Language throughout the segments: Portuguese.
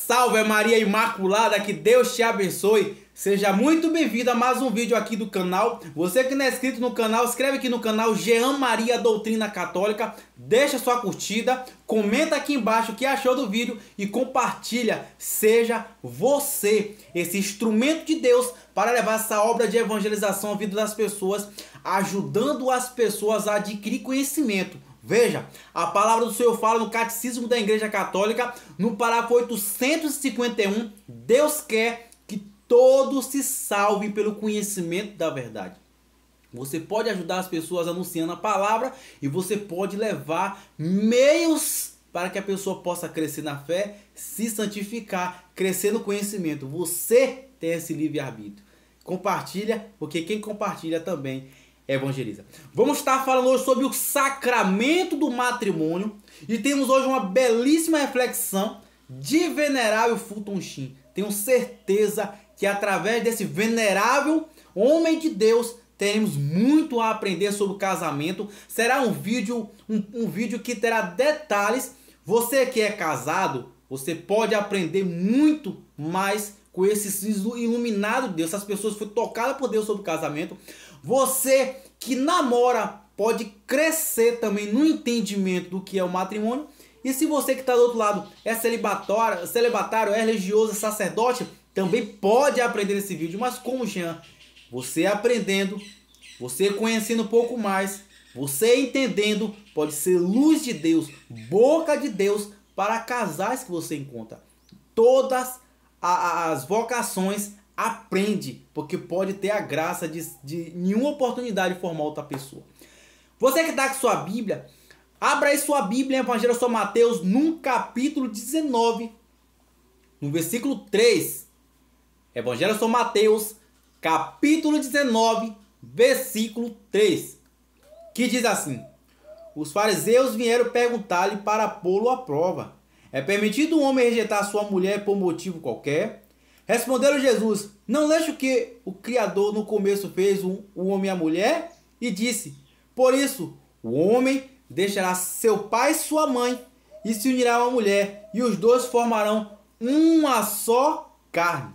Salve Maria Imaculada, que Deus te abençoe. Seja muito bem-vindo a mais um vídeo aqui do canal. Você que não é inscrito no canal, inscreve aqui no canal Jean Maria Doutrina Católica. Deixa sua curtida, comenta aqui embaixo o que achou do vídeo e compartilha. Seja você esse instrumento de Deus para levar essa obra de evangelização à vida das pessoas, ajudando as pessoas a adquirir conhecimento. Veja, a palavra do Senhor fala no Catecismo da Igreja Católica, no parágrafo 851, Deus quer que todos se salvem pelo conhecimento da verdade. Você pode ajudar as pessoas anunciando a palavra e você pode levar meios para que a pessoa possa crescer na fé, se santificar, crescer no conhecimento. Você tem esse livre-arbítrio. Compartilha, porque quem compartilha também evangeliza. Vamos estar falando hoje sobre o sacramento do matrimônio e temos hoje uma belíssima reflexão de Venerável Fulton Sheen. Tenho certeza que através desse venerável homem de Deus teremos muito a aprender sobre o casamento. Será um vídeo que terá detalhes. Você que é casado, você pode aprender muito mais com esse iluminado de Deus. Essas pessoas foram tocadas por Deus sobre o casamento. Você que namora pode crescer também no entendimento do que é o matrimônio. E se você que está do outro lado é celibatário, é religioso, é sacerdote, também pode aprender esse vídeo. Mas como Jean, você aprendendo, você conhecendo um pouco mais, você entendendo, pode ser luz de Deus, boca de Deus para casais que você encontra. Todas as vocações aprende, porque pode ter a graça de nenhuma oportunidade formar outra pessoa. Você que está com sua Bíblia, abra aí sua Bíblia em Evangelho de São Mateus, no capítulo 19, no versículo 3. Evangelho de São Mateus, capítulo 19, versículo 3. Que diz assim: os fariseus vieram perguntar-lhe para pô-lo à prova: é permitido um homem rejeitar sua mulher por motivo qualquer? Respondeu Jesus: não leste o que o Criador no começo fez o homem e a mulher? E disse: por isso o homem deixará seu pai e sua mãe e se unirá a uma mulher, e os dois formarão uma só carne.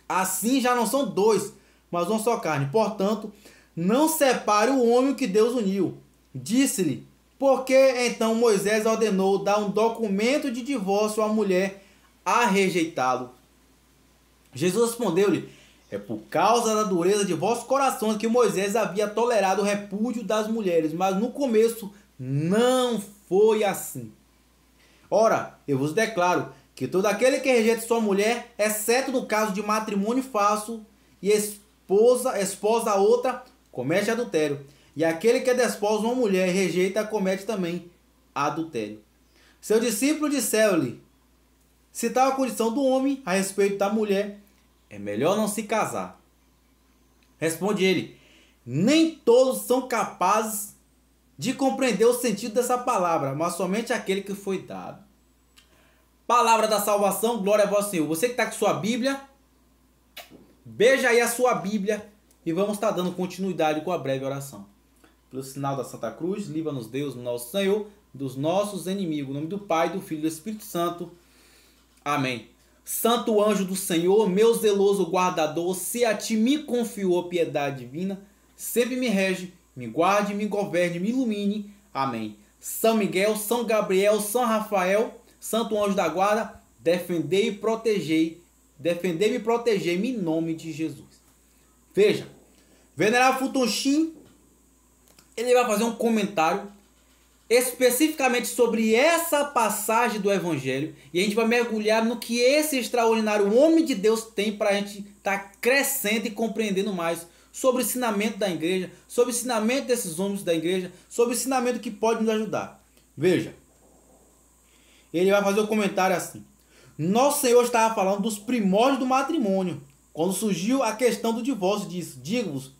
Assim já não são dois, mas uma só carne. Portanto, não separe o homem que Deus uniu. Disse-lhe: por que então Moisés ordenou dar um documento de divórcio à mulher a rejeitá-lo? Jesus respondeu-lhe: é por causa da dureza de vossos corações que Moisés havia tolerado o repúdio das mulheres, mas no começo não foi assim. Ora, eu vos declaro que todo aquele que rejeita sua mulher, exceto no caso de matrimônio falso, e esposa a outra, comete adultério. E aquele que desposa uma mulher e rejeita, comete também adultério. Seu discípulo disseram-lhe: se tal a condição do homem a respeito da mulher, é melhor não se casar. Responde ele: nem todos são capazes de compreender o sentido dessa palavra, mas somente aquele que foi dado. Palavra da salvação, glória a vós, Senhor. Você que está com sua Bíblia, beija aí a sua Bíblia e vamos estar dando continuidade com a breve oração. Pelo sinal da Santa Cruz, livra-nos Deus, nosso Senhor, dos nossos inimigos. Em nome do Pai, do Filho e do Espírito Santo. Amém. Santo anjo do Senhor, meu zeloso guardador, se a ti me confiou a piedade divina, sempre me rege, me guarde, me governe, me ilumine. Amém. São Miguel, São Gabriel, São Rafael, Santo anjo da guarda, defendei e protegei, defendei-me e protegei-me em nome de Jesus. Veja, Venerável Fulton Sheen, ele vai fazer um comentário especificamente sobre essa passagem do Evangelho e a gente vai mergulhar no que esse extraordinário homem de Deus tem para a gente estar crescendo e compreendendo mais sobre o ensinamento da igreja, sobre o ensinamento desses homens da igreja, sobre o ensinamento que pode nos ajudar. Veja, ele vai fazer um comentário assim: nosso Senhor estava falando dos primórdios do matrimônio, quando surgiu a questão do divórcio. Disse: digo-vos,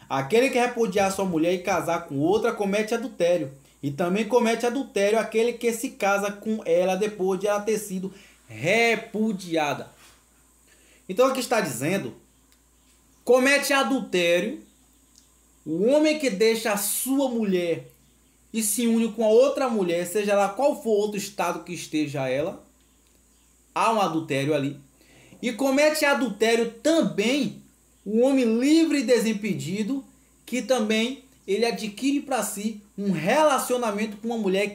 aquele que repudiar sua mulher e casar com outra comete adultério. E também comete adultério aquele que se casa com ela depois de ela ter sido repudiada. Então aqui está dizendo: comete adultério o homem que deixa a sua mulher e se une com a outra mulher, seja lá qual for outro estado que esteja ela, há um adultério ali. E comete adultério também o homem livre e desimpedido, que também ele adquire para si um relacionamento com uma mulher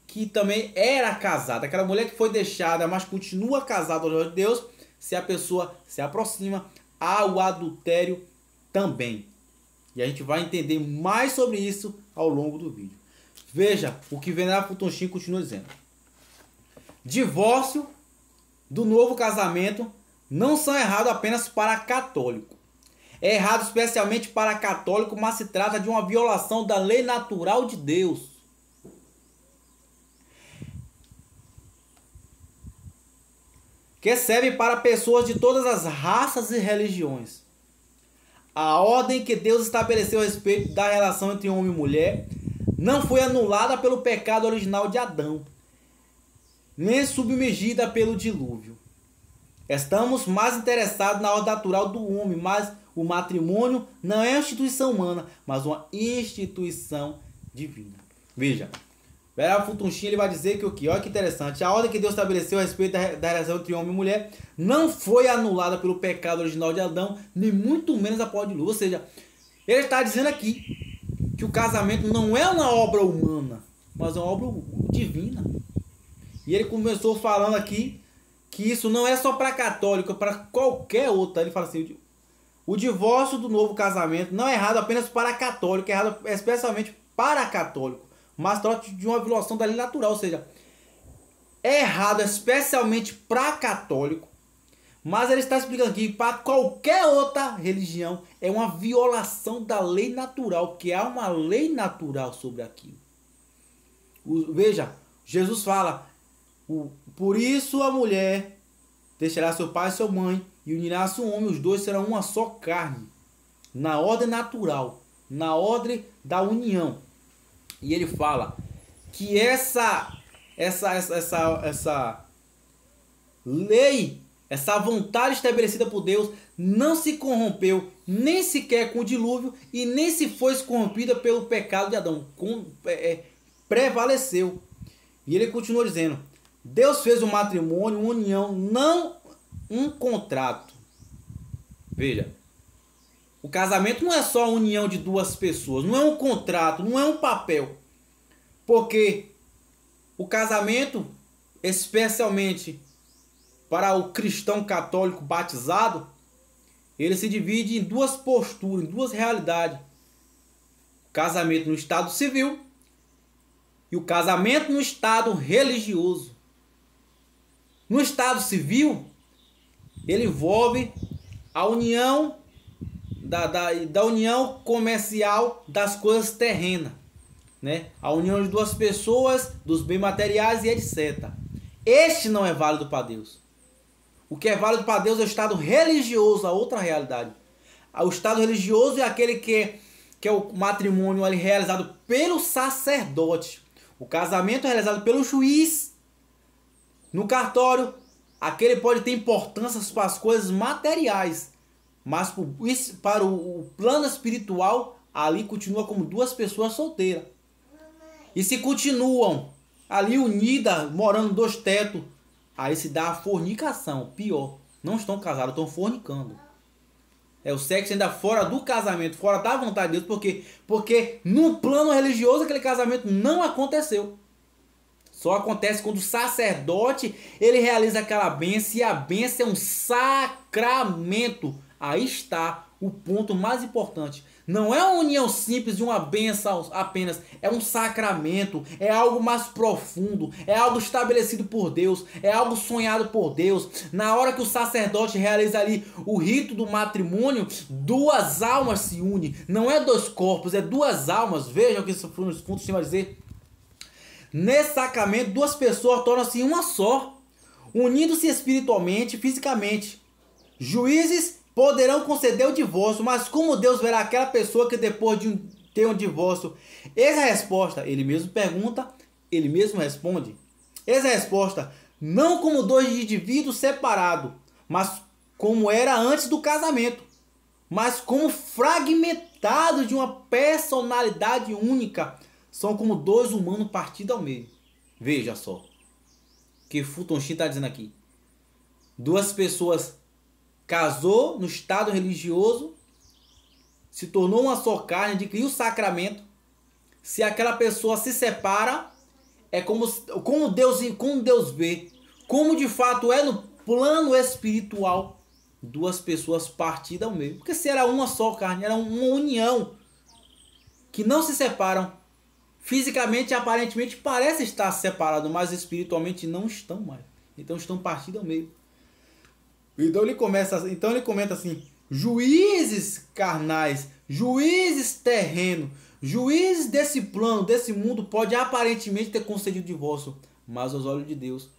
que também era casada. Aquela mulher que foi deixada, mas continua casada ao de Deus, se a pessoa se aproxima, há o adultério também. E a gente vai entender mais sobre isso ao longo do vídeo. Veja o que Venerável Fulton Sheen continua dizendo. Divórcio do novo casamento não são errados apenas para católico. É errado especialmente para católico, mas se trata de uma violação da lei natural de Deus. Que serve para pessoas de todas as raças e religiões. A ordem que Deus estabeleceu a respeito da relação entre homem e mulher não foi anulada pelo pecado original de Adão, nem submergida pelo dilúvio. Estamos mais interessados na ordem natural do homem, mas o matrimônio não é uma instituição humana, mas uma instituição divina. Veja, Venerável Fulton Sheen ele vai dizer que o que? Olha que interessante. A ordem que Deus estabeleceu a respeito da relação entre homem e mulher não foi anulada pelo pecado original de Adão, nem muito menos após o dilúvio. Ou seja, ele está dizendo aqui que o casamento não é uma obra humana, mas é uma obra divina. E ele começou falando aqui que isso não é só para católico, é para qualquer outro. Ele fala assim, o divórcio do novo casamento não é errado apenas para católico, é errado especialmente para católico, mas trata de uma violação da lei natural. Ou seja, é errado especialmente para católico, mas ele está explicando aqui que para qualquer outra religião é uma violação da lei natural, que há uma lei natural sobre aquilo. Veja, Jesus fala, por isso a mulher deixará seu pai e sua mãe e unirá-se um homem, os dois serão uma só carne, na ordem natural, na ordem da união. E ele fala que essa lei, essa vontade estabelecida por Deus não se corrompeu nem sequer com o dilúvio e nem se foi corrompida pelo pecado de Adão. Prevaleceu. E ele continua dizendo, Deus fez o matrimônio uma união, não um contrato. Veja, o casamento não é só a união de duas pessoas, não é um contrato, não é um papel. Porque o casamento, especialmente para o cristão católico batizado, ele se divide em duas posturas, em duas realidades. O casamento no estado civil e o casamento no estado religioso. No estado civil, ele envolve a união da união comercial das coisas terrenas, né? A união de duas pessoas, dos bens materiais e etc. Este não é válido para Deus. O que é válido para Deus é o estado religioso, a outra realidade. O estado religioso é aquele que é o matrimônio ali realizado pelo sacerdote. O casamento é realizado pelo juiz. No cartório, aquele pode ter importância para as coisas materiais, mas para o plano espiritual, ali continua como duas pessoas solteiras. E se continuam ali unidas, morando dois tetos, aí se dá a fornicação. Pior, não estão casados, estão fornicando. É o sexo ainda fora do casamento, fora da vontade de Deus. Por quê? Porque no plano religioso aquele casamento não aconteceu. Só acontece quando o sacerdote ele realiza aquela bênção, e a bênção é um sacramento. Aí está o ponto mais importante. Não é uma união simples de uma bênção apenas, é um sacramento, é algo mais profundo, é algo estabelecido por Deus, é algo sonhado por Deus. Na hora que o sacerdote realiza ali o rito do matrimônio, duas almas se unem, não é dois corpos, é duas almas. Veja o que esse fundo vai dizer. Nesse sacramento, duas pessoas tornam-se uma só, unindo-se espiritualmente e fisicamente. Juízes poderão conceder o divórcio, mas como Deus verá aquela pessoa que depois de ter um divórcio? Eis a resposta. Ele mesmo pergunta, ele mesmo responde. Eis a resposta. Não como dois indivíduos separados, mas como era antes do casamento, mas como fragmentados de uma personalidade única. São como dois humanos partidos ao meio. Veja só o que Fulton Sheen está dizendo aqui. duas pessoas casou no estado religioso, se tornou uma só carne, adquiriu o sacramento. Se aquela pessoa se separa, é como Deus vê, como de fato é no plano espiritual, duas pessoas partidas ao meio. Porque se era uma só carne, era uma união, que não se separam. Fisicamente, aparentemente, parece estar separado, mas espiritualmente não estão mais. Então estão partidos ao meio. Então ele comenta assim: juízes carnais, juízes terrenos, juízes desse plano, desse mundo, pode aparentemente ter concedido divórcio, mas aos olhos de Deus,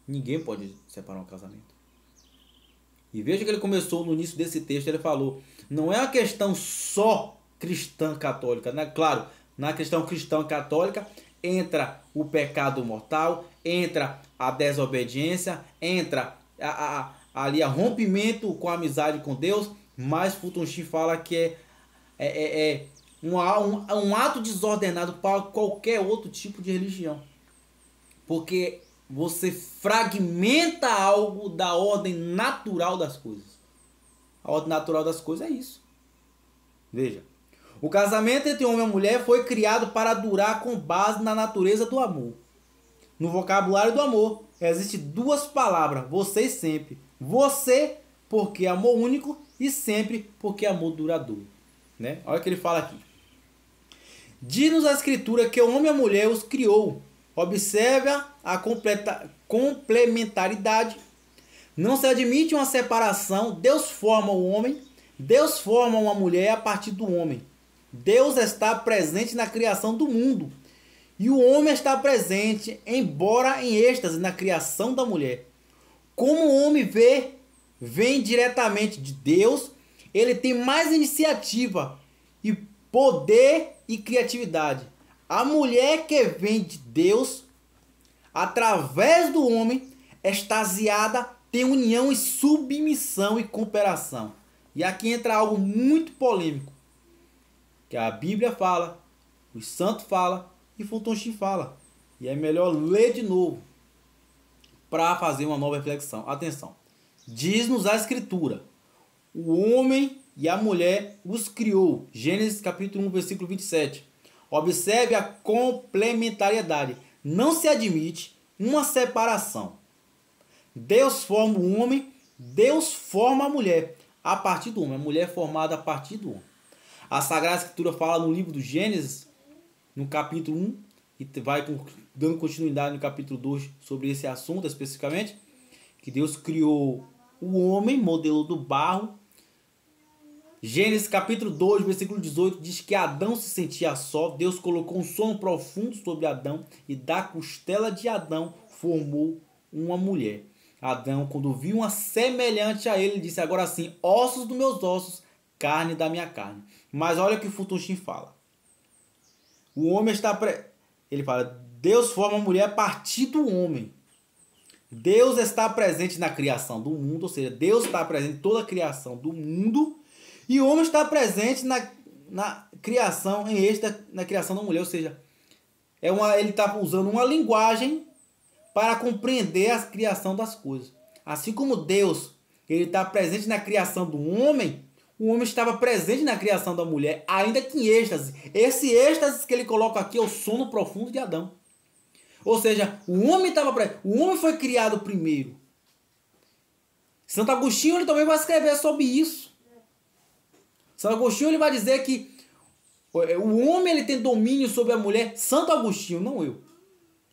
ninguém pode separar um casamento. E veja que ele começou no início desse texto, ele falou, não é uma questão só cristã católica, né? Claro, na questão cristã católica entra o pecado mortal, entra a desobediência, entra ali a rompimento com a amizade com Deus, mas Fulton Sheen fala que é um ato desordenado para qualquer outro tipo de religião, porque você fragmenta algo da ordem natural das coisas. A ordem natural das coisas é isso. Veja, o casamento entre homem e mulher foi criado para durar com base na natureza do amor. No vocabulário do amor existem duas palavras, você e sempre. Você porque é amor único e sempre porque é amor duradouro, né? Olha o que ele fala aqui. Diz-nos a escritura que o homem e a mulher os criou. Observe a complementaridade. Não se admite uma separação. Deus forma o homem, Deus forma uma mulher a partir do homem. Deus está presente na criação do mundo. E o homem está presente, embora em êxtase, na criação da mulher. Como o homem vem diretamente de Deus, ele tem mais iniciativa e poder e criatividade. A mulher que vem de Deus, através do homem, extasiada, tem união e submissão e cooperação. E aqui entra algo muito polêmico, que a Bíblia fala, os santos falam e Fulton Sheen fala. E é melhor ler de novo para fazer uma nova reflexão. Atenção. Diz-nos a escritura, o homem e a mulher os criou. Gênesis capítulo 1, versículo 27. Observe a complementariedade. Não se admite uma separação. Deus forma o homem, Deus forma a mulher a partir do homem. A mulher é formada a partir do homem. A Sagrada Escritura fala no livro do Gênesis, no capítulo 1, e vai dando continuidade no capítulo 2 sobre esse assunto especificamente, que Deus criou o homem, modelo do barro. Gênesis capítulo 2, versículo 18, diz que Adão se sentia só. Deus colocou um sono profundo sobre Adão e da costela de Adão formou uma mulher. Adão, quando viu uma semelhante a ele, disse, agora sim, ossos dos meus ossos, carne da minha carne. Mas olha o que Fulton Sheen fala. O homem está... Ele fala, Deus forma a mulher a partir do homem. Deus está presente na criação do mundo, ou seja, Deus está presente em toda a criação do mundo, e o homem está presente na criação, na criação da mulher, ou seja, ele está usando uma linguagem para compreender a criação das coisas. Assim como Deus ele está presente na criação do homem, o homem estava presente na criação da mulher, ainda que em êxtase. Esse êxtase que ele coloca aqui é o sono profundo de Adão. Ou seja, o homem foi criado primeiro. Santo Agostinho ele também vai escrever sobre isso. Santo Agostinho ele vai dizer que o homem ele tem domínio sobre a mulher. Santo Agostinho, não eu.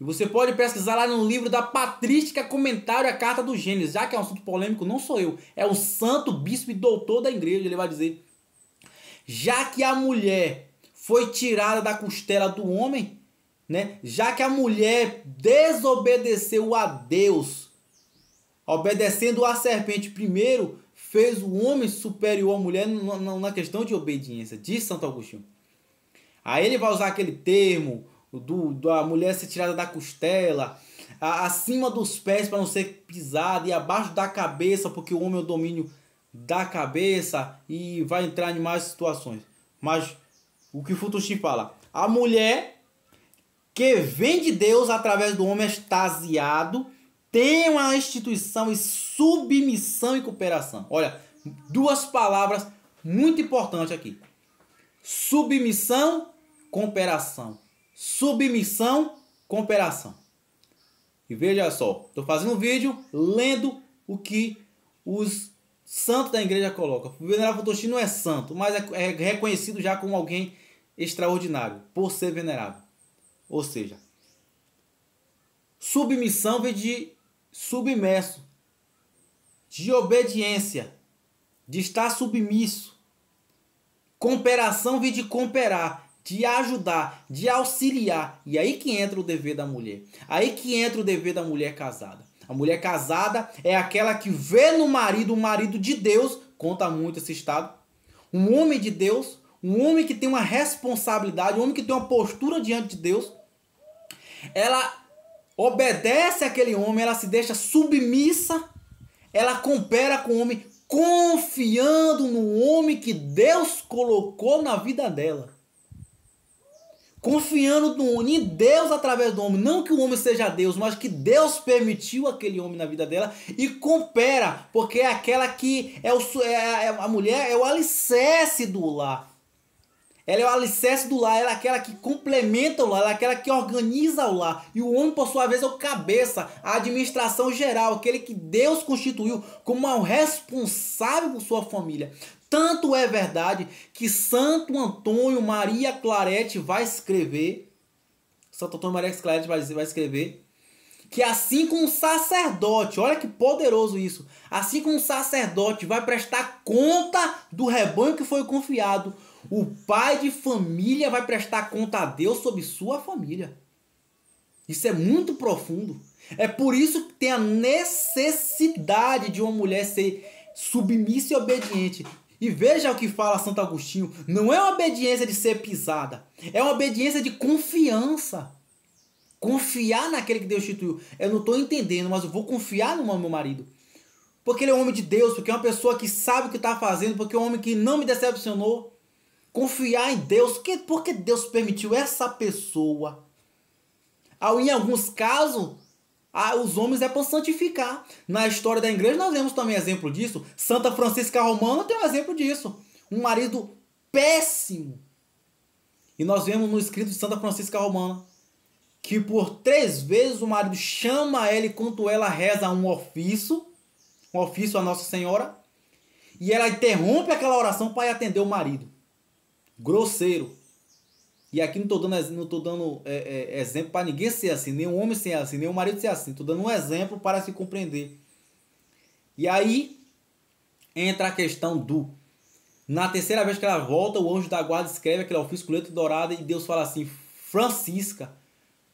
E você pode pesquisar lá no livro da Patrística, comentário à Carta do Gênesis. Já que é um assunto polêmico, não sou eu. É o santo bispo e doutor da igreja. Ele vai dizer, já que a mulher foi tirada da costela do homem, né? Já que a mulher desobedeceu a Deus, obedecendo a serpente primeiro, fez o homem superior à mulher na questão de obediência, diz Santo Agostinho. Aí ele vai usar aquele termo da mulher ser tirada da costela, acima dos pés para não ser pisada e abaixo da cabeça, porque o homem é o domínio da cabeça, e vai entrar em mais situações. Mas o que Fulton Sheen fala, a mulher que vem de Deus através do homem extasiado tenham a instituição e submissão e cooperação. Olha, duas palavras muito importantes aqui. Submissão, cooperação. Submissão, cooperação. E veja só, estou fazendo um vídeo lendo o que os santos da igreja colocam. O venerável Faustino não é santo, mas é reconhecido já como alguém extraordinário, por ser venerável. Ou seja, submissão vem de submerso, de obediência, de estar submisso. Cooperação vem de cooperar, de ajudar, de auxiliar. E aí que entra o dever da mulher. Aí que entra o dever da mulher casada. A mulher casada é aquela que vê no marido, o marido de Deus, conta muito esse estado, um homem de Deus, um homem que tem uma responsabilidade, um homem que tem uma postura diante de Deus. Ela obedece àquele homem, ela se deixa submissa, ela coopera com o homem, confiando no homem que Deus colocou na vida dela. Confiando em Deus através do homem. Não que o homem seja Deus, mas que Deus permitiu aquele homem na vida dela. E coopera, porque é aquela que a mulher é o alicerce do lar. Ela é o alicerce do lar, ela é aquela que complementa o lar, ela é aquela que organiza o lar. E o homem, por sua vez, é o cabeça, a administração geral, aquele que Deus constituiu como o responsável por sua família. Tanto é verdade que Santo Antônio Maria Claret vai escrever, Santo Antônio Maria Claret vai escrever, que assim como um sacerdote, olha que poderoso isso, assim como um sacerdote vai prestar conta do rebanho que foi confiado, o pai de família vai prestar conta a Deus sobre sua família. Isso é muito profundo. É por isso que tem a necessidade de uma mulher ser submissa e obediente. E veja o que fala Santo Agostinho. Não é uma obediência de ser pisada. É uma obediência de confiança. Confiar naquele que Deus instituiu. Eu não estou entendendo, mas eu vou confiar no meu marido. Porque ele é um homem de Deus. Porque é uma pessoa que sabe o que está fazendo. Porque é um homem que não me decepcionou. Confiar em Deus. Porque Deus permitiu essa pessoa. Em alguns casos, os homens é para santificar. Na história da igreja nós vemos também exemplo disso. Santa Francisca Romana tem um exemplo disso. Um marido péssimo. E nós vemos no escrito de Santa Francisca Romana que por 3 vezes o marido chama ela enquanto ela reza um ofício a Nossa Senhora. E ela interrompe aquela oração para ir atender o marido. Grosseiro. E aqui não estou dando exemplo para ninguém ser assim, nem um homem ser assim, nem um marido ser assim. Estou dando um exemplo para se compreender. E aí entra a questão na terceira vez que ela volta, o anjo da guarda escreve aquele ofício com letra dourada e Deus fala assim: Francisca,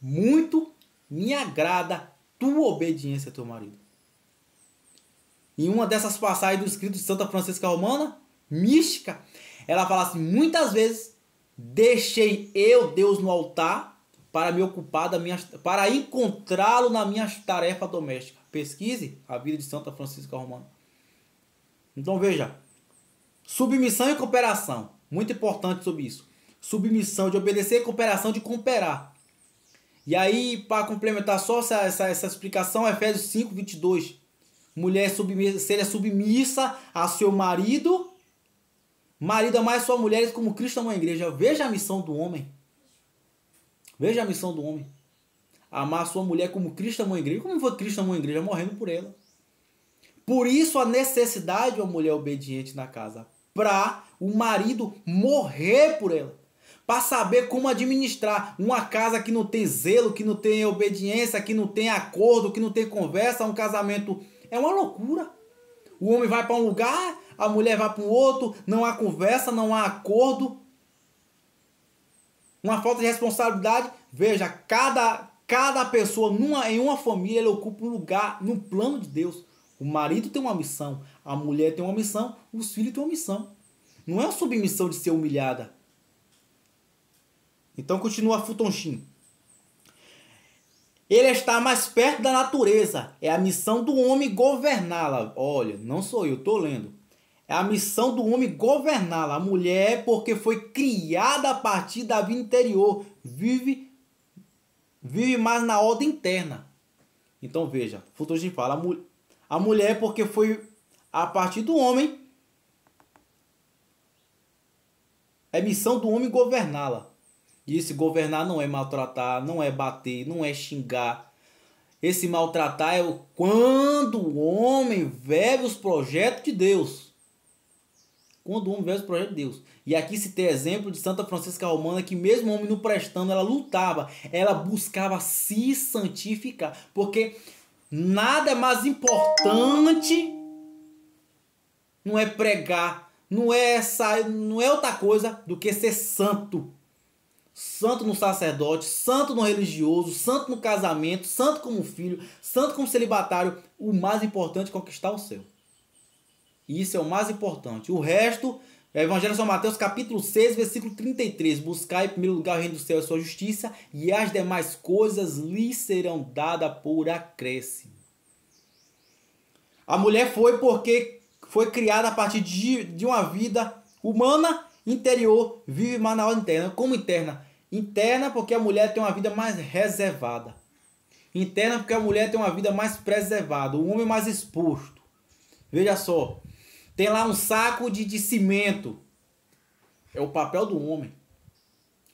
muito me agrada tua obediência a teu marido. Em uma dessas passagens do escrito de Santa Francisca Romana, mística, ela fala assim: muitas vezes deixei eu, Deus, no altar para me ocupar para encontrá-lo nas minhas tarefas domésticas. Pesquise a vida de Santa Francisca Romana. Então veja, submissão e cooperação, muito importante sobre isso. Submissão de obedecer, cooperação de cooperar. E aí, para complementar só essa explicação, Efésios 5, 22. Mulher seja submissa a seu marido. Marido, amai sua mulher como Cristo amou a igreja. Veja a missão do homem. Veja a missão do homem. Amar sua mulher como Cristo amou a igreja. Como foi Cristo amou a igreja? Morrendo por ela. Por isso a necessidade de uma mulher obediente na casa. Para o marido morrer por ela. Para saber como administrar uma casa que não tem zelo, que não tem obediência, que não tem acordo, que não tem conversa. Um casamento é uma loucura. O homem vai para um lugar, a mulher vai para um outro, não há conversa, não há acordo. Uma falta de responsabilidade. Veja, cada pessoa em uma família, ele ocupa um lugar no plano de Deus. O marido tem uma missão, a mulher tem uma missão, os filhos têm uma missão. Não é uma submissão de ser humilhada. Então continua Futonchim. Ele está mais perto da natureza. É a missão do homem governá-la. Olha, não sou eu, estou lendo. É a missão do homem governá-la. A mulher, porque foi criada a partir da vida interior, vive mais na ordem interna. Então veja, Futurismo fala, a mulher porque foi a partir do homem, é missão do homem governá-la. E esse governar não é maltratar, não é bater, não é xingar. Esse maltratar é quando o homem vive os projetos de Deus. Quando o homem vive os projetos de Deus. E aqui se tem exemplo de Santa Francisca Romana, que mesmo o homem não prestando, ela lutava, ela buscava se santificar. Porque nada é mais importante, não é pregar, não é outra coisa do que ser santo. Santo no sacerdote, santo no religioso, santo no casamento, santo como filho, santo como celibatário. O mais importante é conquistar o céu. Isso é o mais importante. O resto, é Evangelho de São Mateus, capítulo 6, versículo 33. Buscai em primeiro lugar o reino do céu e a sua justiça, e as demais coisas lhes serão dadas por acréscimo. A mulher foi porque foi criada a partir de uma vida humana interior, vive mais na hora interna. Como interna? Interna porque a mulher tem uma vida mais reservada. Interna porque a mulher tem uma vida mais preservada. O homem mais exposto. Veja só. Tem lá um saco de cimento. É o papel do homem.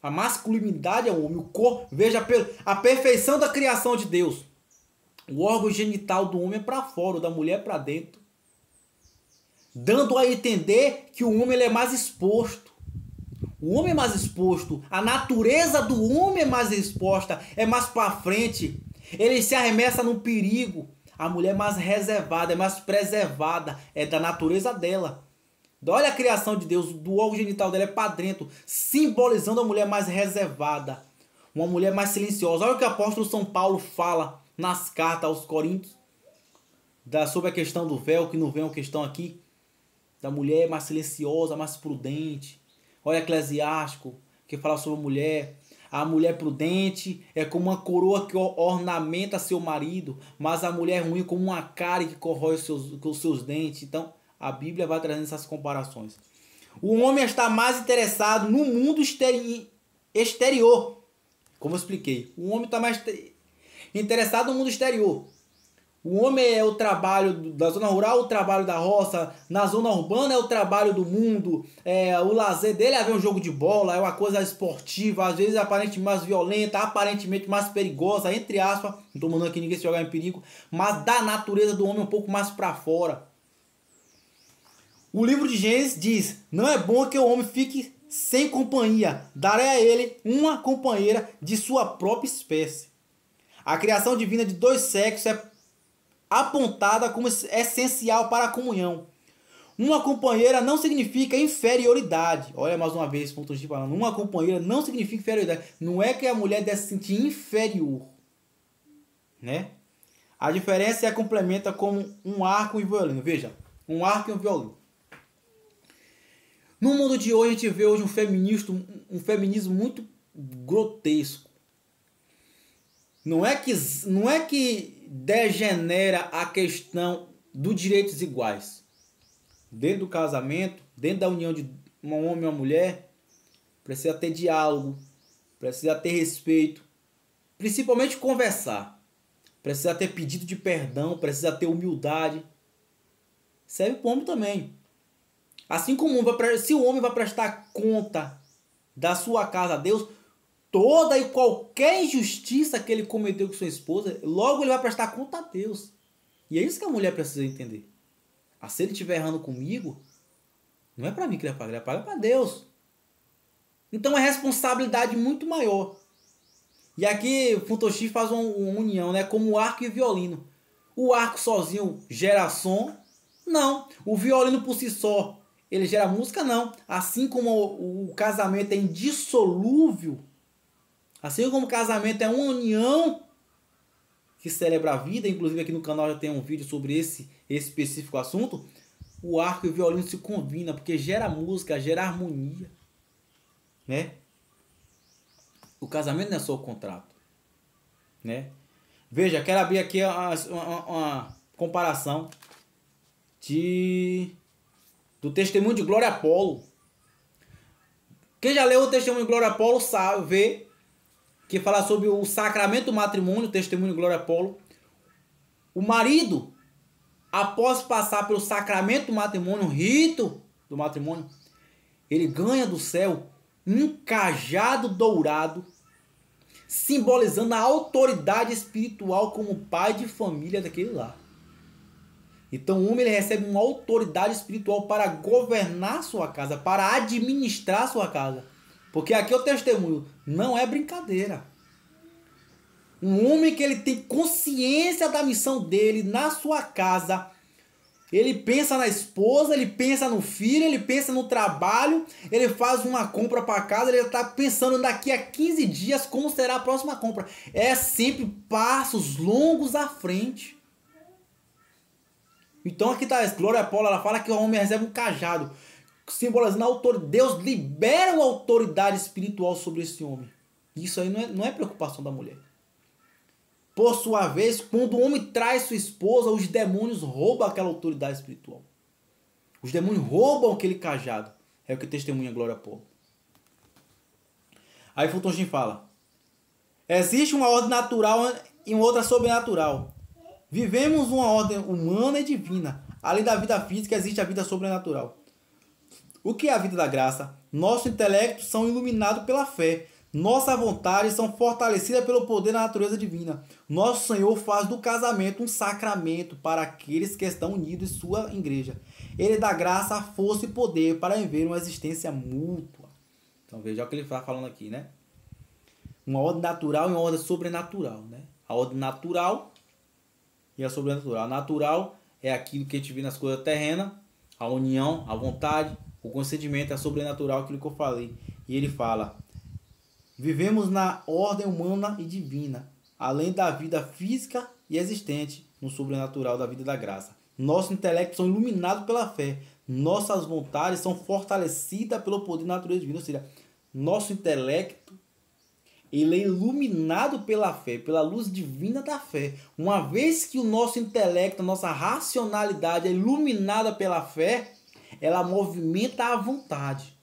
A masculinidade é o homem. O corpo. Veja a perfeição da criação de Deus. O órgão genital do homem é para fora, o da mulher é para dentro. Dando a entender que o homem ele é mais exposto. O homem é mais exposto, a natureza do homem é mais exposta, é mais para frente. Ele se arremessa no perigo. A mulher é mais reservada, é mais preservada, é da natureza dela. Olha a criação de Deus, do órgão genital dela é para dentro, simbolizando a mulher mais reservada, uma mulher mais silenciosa. Olha o que o apóstolo São Paulo fala nas cartas aos Coríntios, sobre a questão do véu, que não vem uma questão aqui, da mulher mais silenciosa, mais prudente. Olha Eclesiástico, que fala sobre a mulher. A mulher prudente é como uma coroa que ornamenta seu marido, mas a mulher ruim é como uma cárie que corrói com os seus dentes. Então, a Bíblia vai trazendo essas comparações. O homem está mais interessado no mundo exterior. Como eu expliquei, o homem está mais interessado no mundo exterior. O homem é o trabalho da zona rural, o trabalho da roça. Na zona urbana é o trabalho do mundo. O lazer dele é ver um jogo de bola, é uma coisa esportiva, às vezes aparentemente mais violenta, aparentemente mais perigosa, entre aspas. Não estou mandando aqui ninguém se jogar em perigo, mas da natureza do homem um pouco mais para fora. O livro de Gênesis diz: não é bom que o homem fique sem companhia, darei a ele uma companheira de sua própria espécie. A criação divina de dois sexos é apontada como essencial para a comunhão. Uma companheira não significa inferioridade. Olha mais uma vez, ponto de falando. Uma companheira não significa inferioridade. Não é que a mulher deve se sentir inferior, né? A diferença é complementa como um arco e um violino. Veja, um arco e um violino. No mundo de hoje a gente vê hoje um feminismo muito grotesco. Não é que degenera a questão dos direitos iguais. Dentro do casamento, dentro da união de um homem e uma mulher, precisa ter diálogo, precisa ter respeito, principalmente conversar. Precisa ter pedido de perdão, precisa ter humildade. Serve para o homem também. Assim como se o homem vai prestar conta da sua casa a Deus, toda e qualquer injustiça que ele cometeu com sua esposa, logo ele vai prestar conta a Deus. E é isso que a mulher precisa entender. Se ele estiver errando comigo, não é para mim que ele vai pagar, para Deus. Então é responsabilidade muito maior. E aqui o Futoshi faz uma união, né, como o arco e o violino. O arco sozinho gera som? Não. O violino por si só, ele gera música? Não. Assim como o casamento é indissolúvel, assim como o casamento é uma união que celebra a vida, inclusive aqui no canal já tem um vídeo sobre esse específico assunto, o arco e o violino se combinam, porque gera música, gera harmonia, né? O casamento não é só o contrato, né? Veja, quero abrir aqui uma comparação do testemunho de Glória Apolo. Quem já leu o testemunho de Glória Apolo sabe, vê que fala sobre o sacramento do matrimônio, o testemunho de Glória Apolo. O marido, após passar pelo sacramento do matrimônio, o rito do matrimônio, ele ganha do céu um cajado dourado, simbolizando a autoridade espiritual como pai de família daquele lar. Então o homem ele recebe uma autoridade espiritual para governar sua casa, para administrar sua casa. Porque aqui é o testemunho, não é brincadeira. Um homem que ele tem consciência da missão dele na sua casa, ele pensa na esposa, ele pensa no filho, ele pensa no trabalho, ele faz uma compra para casa, ele está pensando daqui a 15 dias como será a próxima compra. É sempre passos longos à frente. Então aqui está a Glória Paula, ela fala que o homem recebe um cajado, simbolizando a autoridade. Deus libera uma autoridade espiritual sobre esse homem. Isso aí não é preocupação da mulher. Por sua vez, quando o homem traz sua esposa, os demônios roubam aquela autoridade espiritual. Os demônios roubam aquele cajado. É o que testemunha a Glória Paula. Aí Fulton fala: existe uma ordem natural e outra sobrenatural. Vivemos uma ordem humana e divina. Além da vida física, existe a vida sobrenatural. O que é a vida da graça? Nosso intelecto são iluminados pela fé. Nossas vontades são fortalecidas pelo poder da natureza divina. Nosso Senhor faz do casamento um sacramento para aqueles que estão unidos em sua igreja. Ele dá graça, força e poder para viver uma existência mútua. Então veja o que ele está falando aqui, né? Uma ordem natural e uma ordem sobrenatural, né? A ordem natural e a sobrenatural. A natural é aquilo que a gente vê nas coisas terrenas, a união, a vontade, o consentimento. A sobrenatural, aquilo que eu falei. E ele fala: vivemos na ordem humana e divina, além da vida física e existente no sobrenatural da vida da graça. Nosso intelecto são iluminados pela fé. Nossas vontades são fortalecidas pelo poder da natureza divina. Ou seja, nosso intelecto ele é iluminado pela fé, pela luz divina da fé. Uma vez que o nosso intelecto, a nossa racionalidade é iluminada pela fé, ela movimenta a vontade.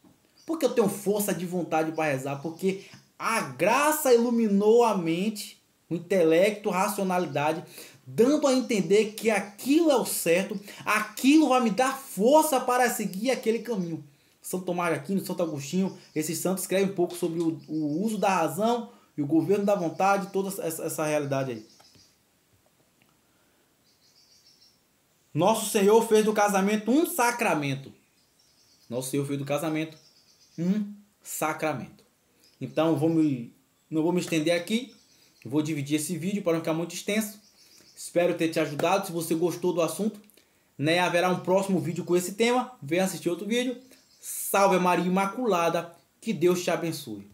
Por que eu tenho força de vontade para rezar? Porque a graça iluminou a mente, o intelecto, a racionalidade, dando a entender que aquilo é o certo, aquilo vai me dar força para seguir aquele caminho. São Tomás de Aquino, Santo Agostinho, esses santos escrevem um pouco sobre o uso da razão e o governo da vontade, toda essa realidade aí. Nosso Senhor fez do casamento um sacramento. Nosso Senhor fez do casamento um sacramento. Então não vou me estender aqui. Eu vou dividir esse vídeo para não ficar muito extenso. Espero ter te ajudado. Se você gostou do assunto, né, haverá um próximo vídeo com esse tema. Venha assistir outro vídeo. Salve Maria Imaculada. Que Deus te abençoe.